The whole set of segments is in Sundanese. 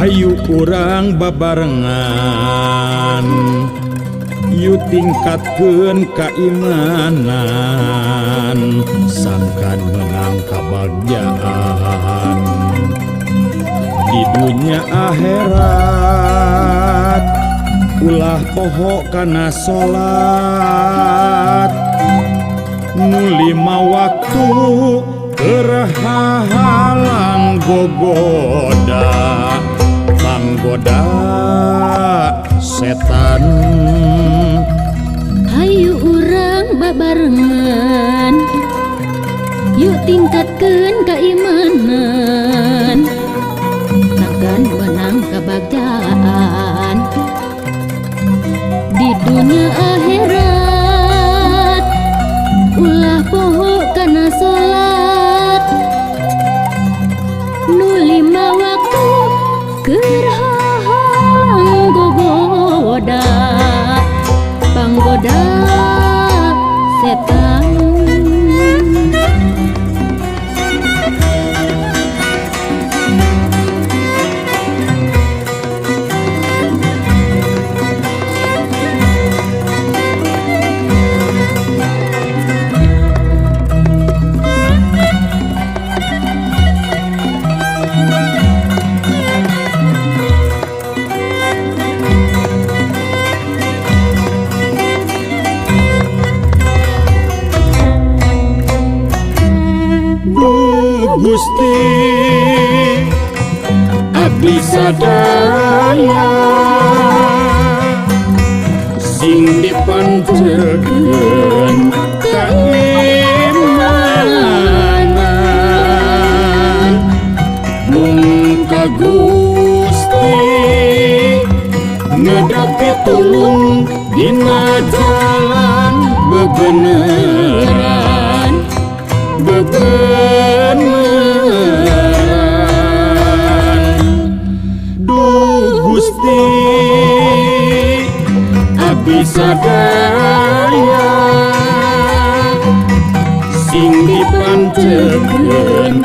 Hayu urang babarengan yu tingkatkeun kaimanan sangkan menang kabagjaan di dunia akhirat ulah poho kana salat nu 5 waktu halang gogoda panggoda setan. Hayu urang babarengan yuk tingkatkeun keimanan sangkan menang kabagjaan di dunia akhirat ulah poho kana salat nu 5 waktu keur halang gogoda panggoda setan. Gusti abdi sadaya sing dipancekeun keimanan mung ka Gusti nedapi tulung dina jalan bebeneran bebeneran. Duh Gusti abdi sadaya sing dipancekeun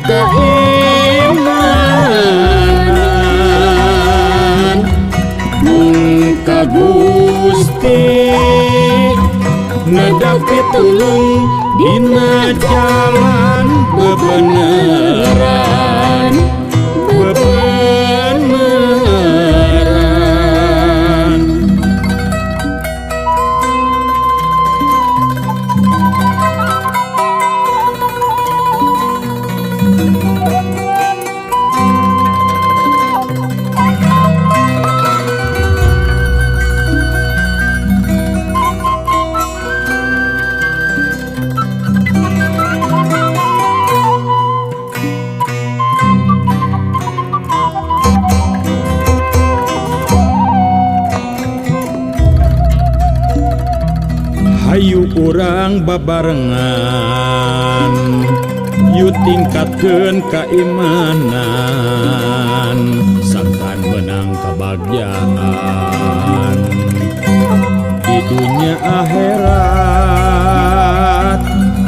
keimanan mung ka Gusti nedapi tulung dina jalan bebeneran bebeneran. Hayu urang babarengan yu tingkatkeun keimanan sangkan menang kabagjaan di dunia akhirat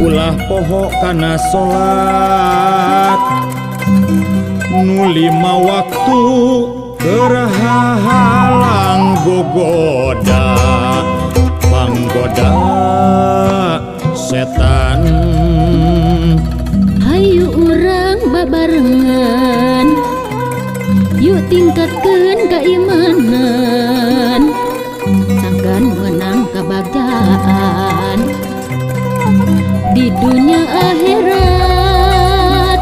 ulah poho kana salat nu 5 waktu keur halang gogoda panggoda setan. Hayu urang babarengan yuk tingkatkeun keimanan sangkan menang kabagjaan di dunia akhirat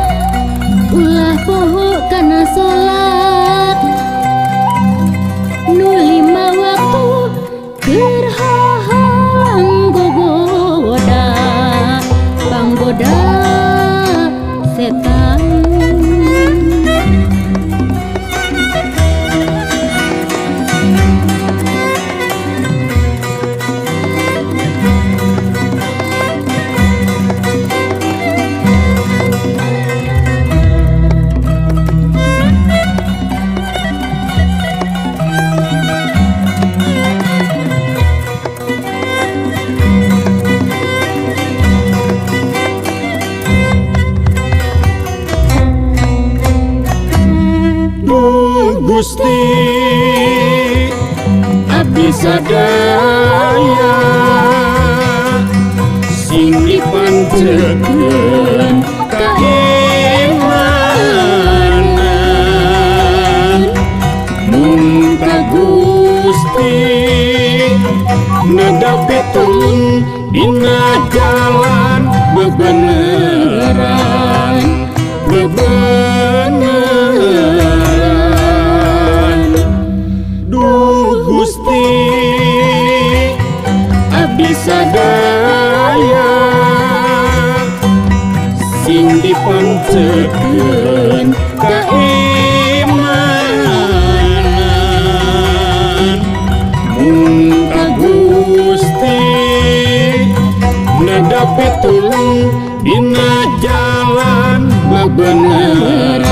ulah poho kana salat nu 5 waktu keur halang gogoda Gusti abdi sadaya sing dipancekeun kaimanan mun ka Gusti nadapi tulung dina jalan bebeneran duh Gusti abdi sadaya sing dipancekeun kaimanan mun ka Gusti nadapi tulung dina jalan bebeneran